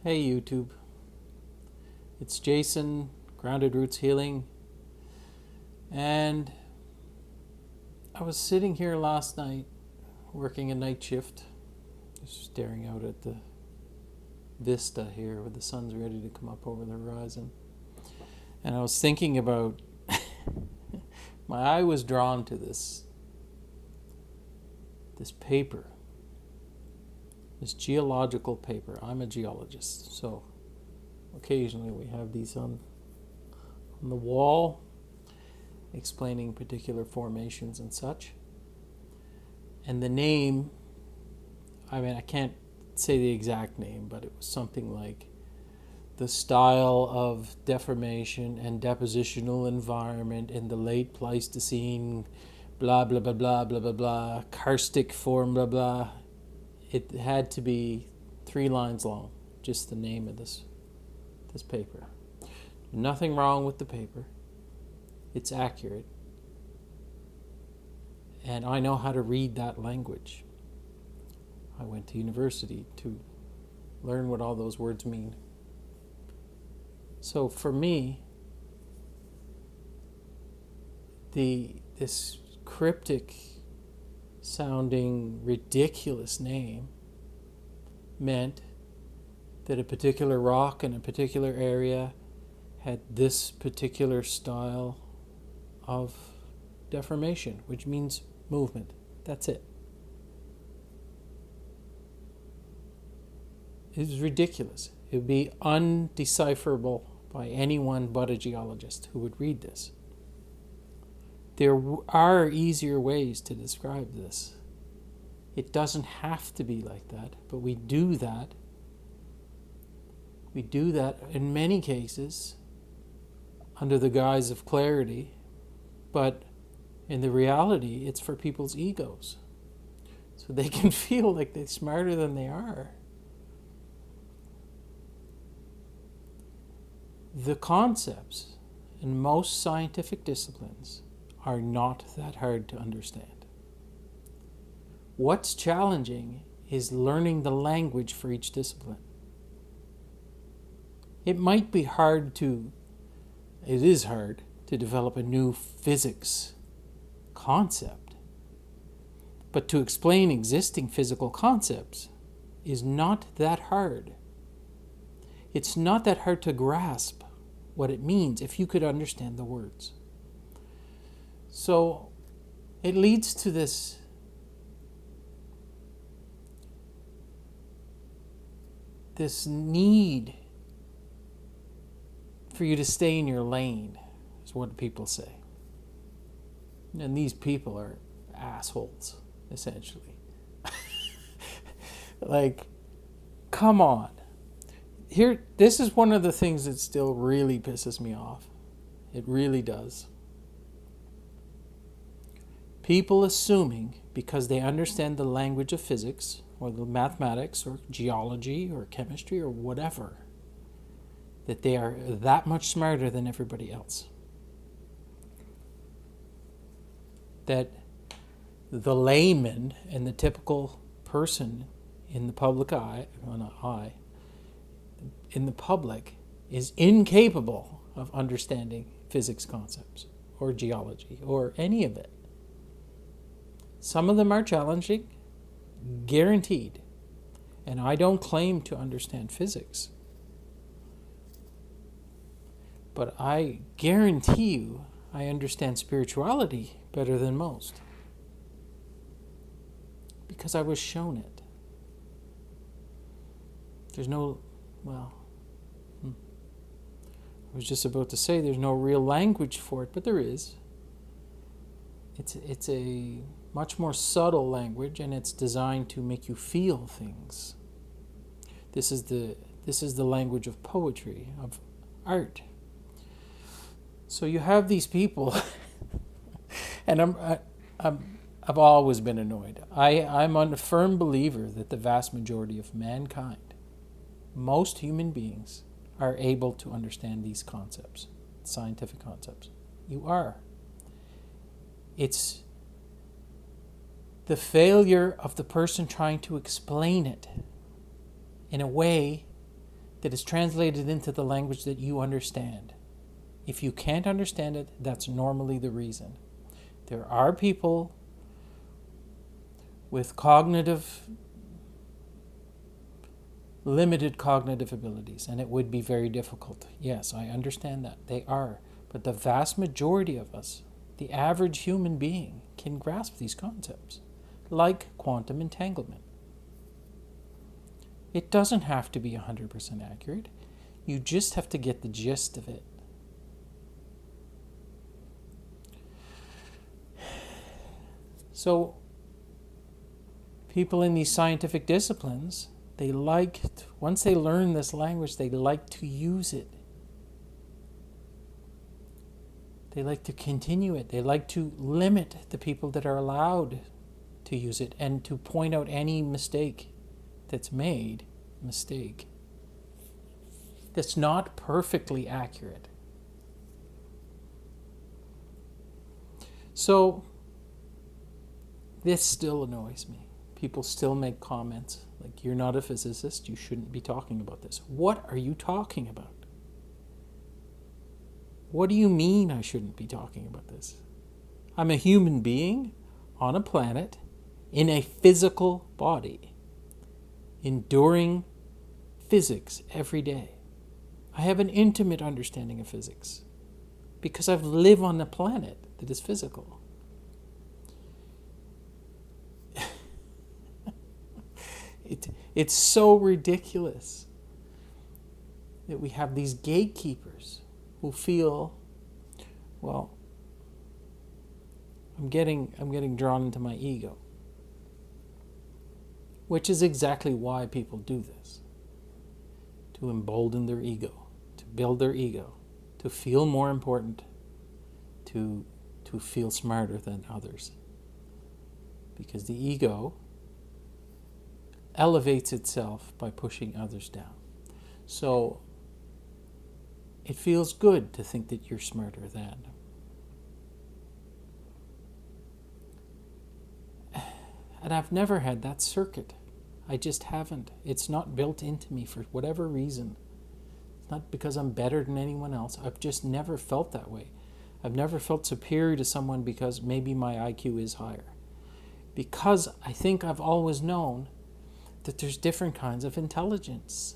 Hey YouTube, it's Jason, Grounded Roots Healing, and I was sitting here last night working a night shift, just staring out at the vista here where the sun's ready to come up over the horizon, and I was thinking about, my eye was drawn to this paper, this geological paper. I'm a geologist, so occasionally we have these on the wall explaining particular formations and such. And the name, I can't say the exact name, but it was something like the style of deformation and depositional environment in the late Pleistocene, blah, blah, blah, blah, blah, blah, blah, karstic form, blah, blah. It had to be 3 lines long, just the name of this paper. Nothing wrong with the paper. It's accurate. And I know how to read that language. I went to university to learn what all those words mean. So for me, this cryptic sounding ridiculous name meant that a particular rock in a particular area had this particular style of deformation, which means movement. That's it. It was ridiculous. It would be undecipherable by anyone but a geologist who would read this. There are easier ways to describe this. It doesn't have to be like that, but we do that. We do that in many cases under the guise of clarity, but in the reality, it's for people's egos. So they can feel like they're smarter than they are. The concepts in most scientific disciplines are not that hard to understand. What's challenging is learning the language for each discipline. It is hard to develop a new physics concept, but to explain existing physical concepts is not that hard. It's not that hard to grasp what it means if you could understand the words. So it leads to this need for you to stay in your lane, is what people say. And these people are assholes, essentially. Like, come on. This is one of the things that still really pisses me off. It really does. People assuming because they understand the language of physics or the mathematics or geology or chemistry or whatever, that they are that much smarter than everybody else. That the layman and the typical person in the public eye, in the public, is incapable of understanding physics concepts or geology or any of it. Some of them are challenging, guaranteed. And I don't claim to understand physics. But I guarantee you I understand spirituality better than most. Because I was shown it. I was just about to say there's no real language for it, but there is. It's a much more subtle language, and it's designed to make you feel things. This is the language of poetry, of art. So you have these people, and I've always been annoyed. I'm a firm believer that the vast majority of mankind, most human beings, are able to understand these concepts, scientific concepts. You are. It's the failure of the person trying to explain it in a way that is translated into the language that you understand. If you can't understand it, that's normally the reason. There are people with limited cognitive abilities, and it would be very difficult. Yes, I understand that. They are. But the vast majority of us, the average human being, can grasp these concepts, like quantum entanglement. It doesn't have to be 100% accurate. You just have to get the gist of it. So, people in these scientific disciplines, once they learn this language, they like to use it. They like to continue it. They like to limit the people that are allowed to use it and to point out any mistake that's that's not perfectly accurate. So, this still annoys me. People still make comments like, you're not a physicist, you shouldn't be talking about this. What are you talking about? What do you mean I shouldn't be talking about this? I'm a human being on a planet in a physical body, enduring physics every day. I have an intimate understanding of physics because I live on a planet that is physical. It's so ridiculous that we have these gatekeepers who feel, well, I'm getting drawn into my ego. Which is exactly why people do this. To embolden their ego, to build their ego, to feel more important, to feel smarter than others. Because the ego elevates itself by pushing others down. So it feels good to think that you're smarter than. And I've never had that circuit. I just haven't. It's not built into me for whatever reason. It's not because I'm better than anyone else. I've just never felt that way. I've never felt superior to someone because maybe my IQ is higher. Because I think I've always known that there's different kinds of intelligence.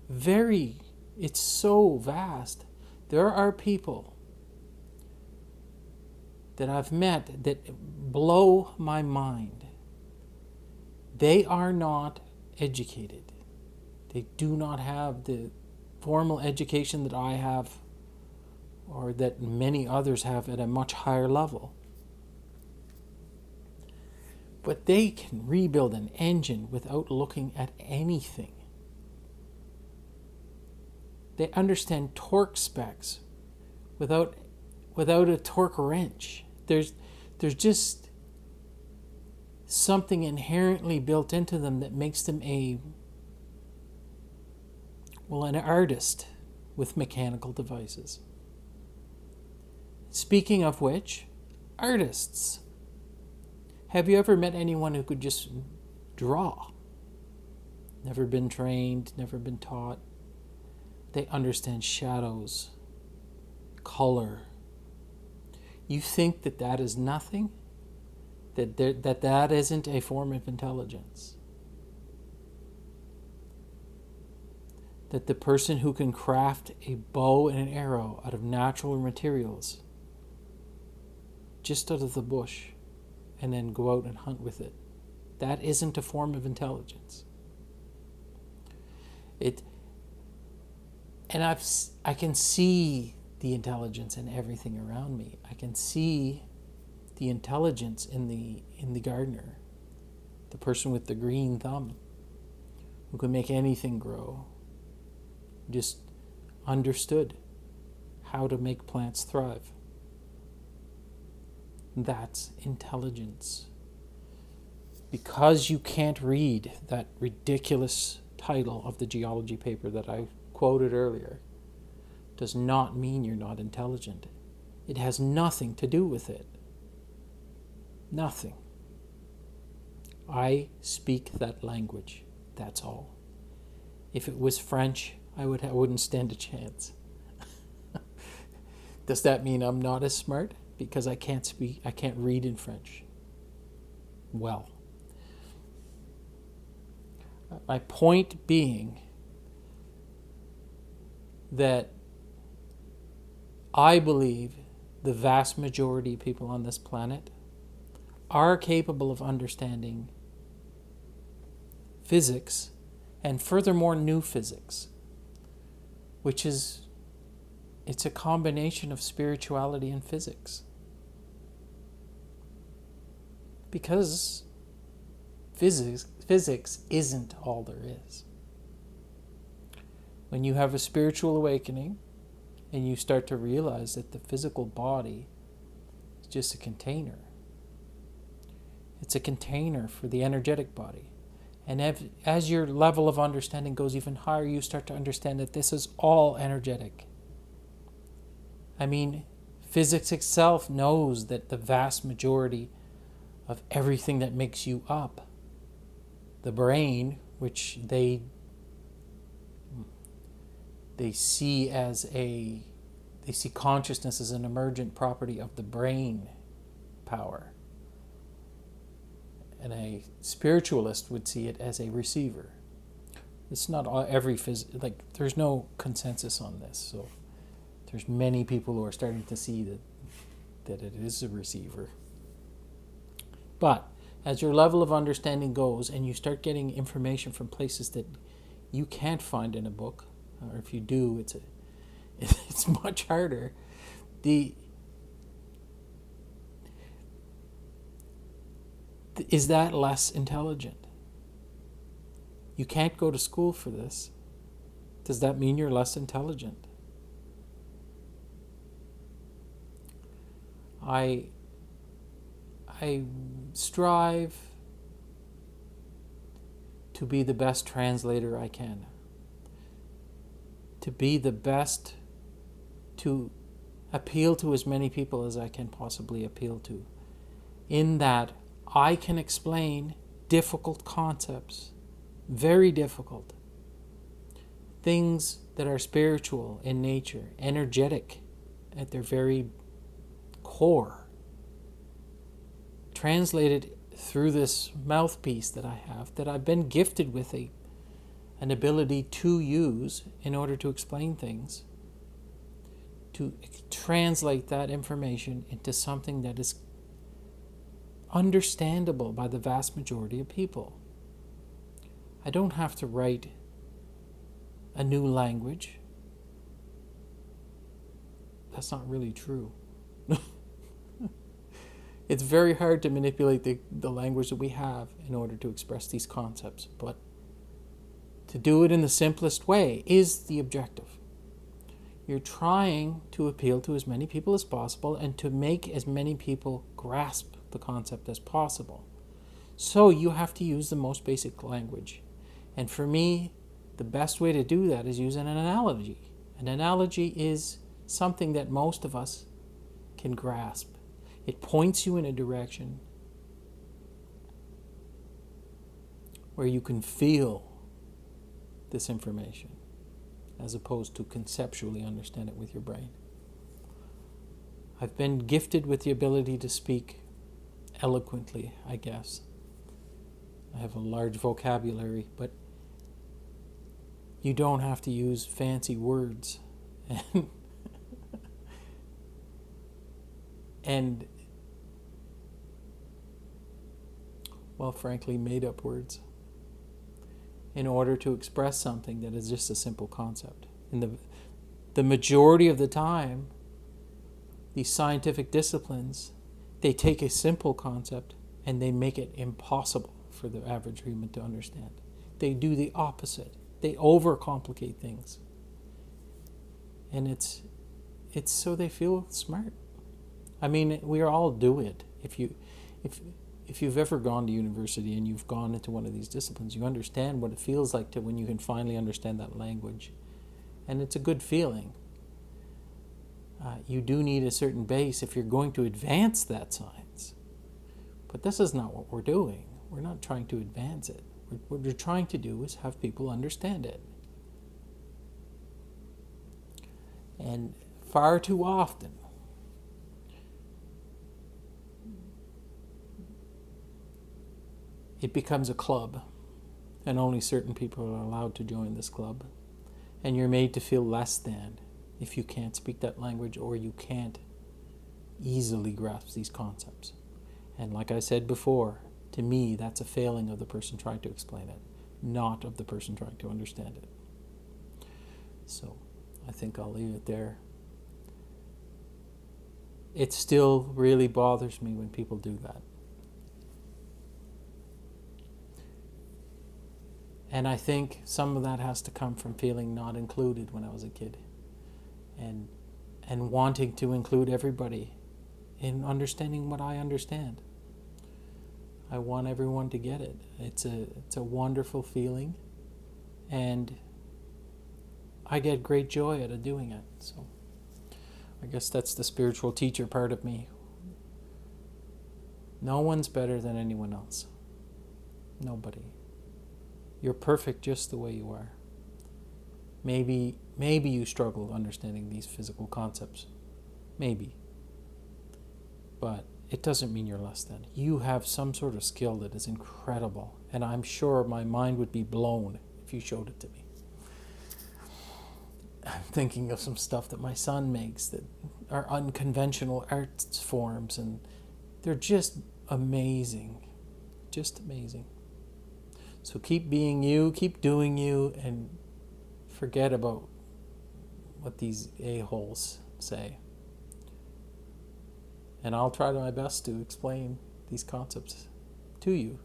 It's so vast. There are people that I've met that blow my mind. They are not educated. They do not have the formal education that I have or that many others have at a much higher level. But they can rebuild an engine without looking at anything. They understand torque specs without a torque wrench. There's just something inherently built into them that makes them an artist with mechanical devices. Speaking of which, artists. Have you ever met anyone who could just draw? Never been trained, never been taught. They understand shadows, color. You think that is nothing? That isn't a form of intelligence? That the person who can craft a bow and an arrow out of natural materials, just out of the bush, and then go out and hunt with it, that isn't a form of intelligence. I can see the intelligence in everything around me. I can see the intelligence in the gardener, the person with the green thumb, who can make anything grow. Just understood how to make plants thrive. That's intelligence. Because you can't read that ridiculous title of the geology paper that I quoted earlier, does not mean you're not intelligent. It has nothing to do with it. Nothing. I speak that language. That's all. If it was French, I wouldn't stand a chance. Does that mean I'm not as smart? Because I can't read in French. Well, my point being that I believe the vast majority of people on this planet are capable of understanding physics, and furthermore new physics, which is, it's a combination of spirituality and physics. Because physics isn't all there is. When you have a spiritual awakening and you start to realize that the physical body is just a container. It's a container for the energetic body. And as your level of understanding goes even higher, you start to understand that this is all energetic. I mean, physics itself knows that the vast majority of everything that makes you up, the brain, which they see consciousness as an emergent property of the brain power. And a spiritualist would see it as a receiver. It's not every there's no consensus on this. So there's many people who are starting to see that it is a receiver. But as your level of understanding goes and you start getting information from places that you can't find in a book, or if you do, it's much harder. Is that less intelligent? You can't go to school for this. Does that mean you're less intelligent? I strive to be the best translator I can. To be the best, to appeal to as many people as I can possibly appeal to. In that I can explain difficult concepts, very difficult, things that are spiritual in nature, energetic at their very core, translated through this mouthpiece that I have, that I've been gifted with an ability to use in order to explain things, to translate that information into something that is understandable by the vast majority of people. I don't have to write a new language. That's not really true. It's very hard to manipulate the language that we have in order to express these concepts, but to do it in the simplest way is the objective. You're trying to appeal to as many people as possible and to make as many people grasp the concept as possible. So you have to use the most basic language. And for me, the best way to do that is use an analogy. An analogy is something that most of us can grasp. It points you in a direction where you can feel this information, as opposed to conceptually understand it with your brain. I've been gifted with the ability to speak eloquently, I guess. I have a large vocabulary, but you don't have to use fancy words and well, frankly, made up words in order to express something that is just a simple concept. And the majority of the time, these scientific disciplines, they take a simple concept and they make it impossible for the average human to understand. They do the opposite. They overcomplicate things. And it's so they feel smart. I mean, we all do it. If you've ever gone to university and you've gone into one of these disciplines, you understand what it feels like to when you can finally understand that language. And it's a good feeling. You do need a certain base if you're going to advance that science. But this is not what we're doing. We're not trying to advance it. What we're trying to do is have people understand it. And far too often, it becomes a club, and only certain people are allowed to join this club. And you're made to feel less than if you can't speak that language or you can't easily grasp these concepts. And like I said before, to me, that's a failing of the person trying to explain it, not of the person trying to understand it. So I think I'll leave it there. It still really bothers me when people do that. And I think some of that has to come from feeling not included when I was a kid, and wanting to include everybody in understanding what I understand. I want everyone to get it. It's a wonderful feeling, and I get great joy out of doing it. So I guess that's the spiritual teacher part of me. No one's better than anyone else. Nobody. You're perfect just the way you are. Maybe you struggle understanding these physical concepts. Maybe. But it doesn't mean you're less than. You have some sort of skill that is incredible, and I'm sure my mind would be blown if you showed it to me. I'm thinking of some stuff that my son makes that are unconventional art forms, and they're just amazing. Just amazing. So keep being you, keep doing you, and forget about what these a-holes say. And I'll try my best to explain these concepts to you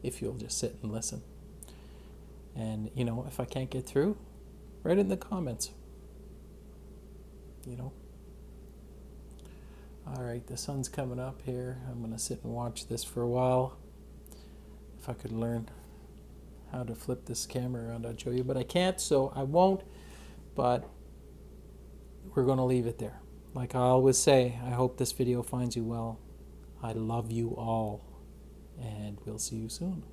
if you'll just sit and listen. And, if I can't get through, write it in the comments. All right, the sun's coming up here. I'm going to sit and watch this for a while. If I could learn how to flip this camera around, I'd show you, but I can't, so I won't. But we're going to leave it there. Like I always say, I hope this video finds you well. I love you all, and we'll see you soon.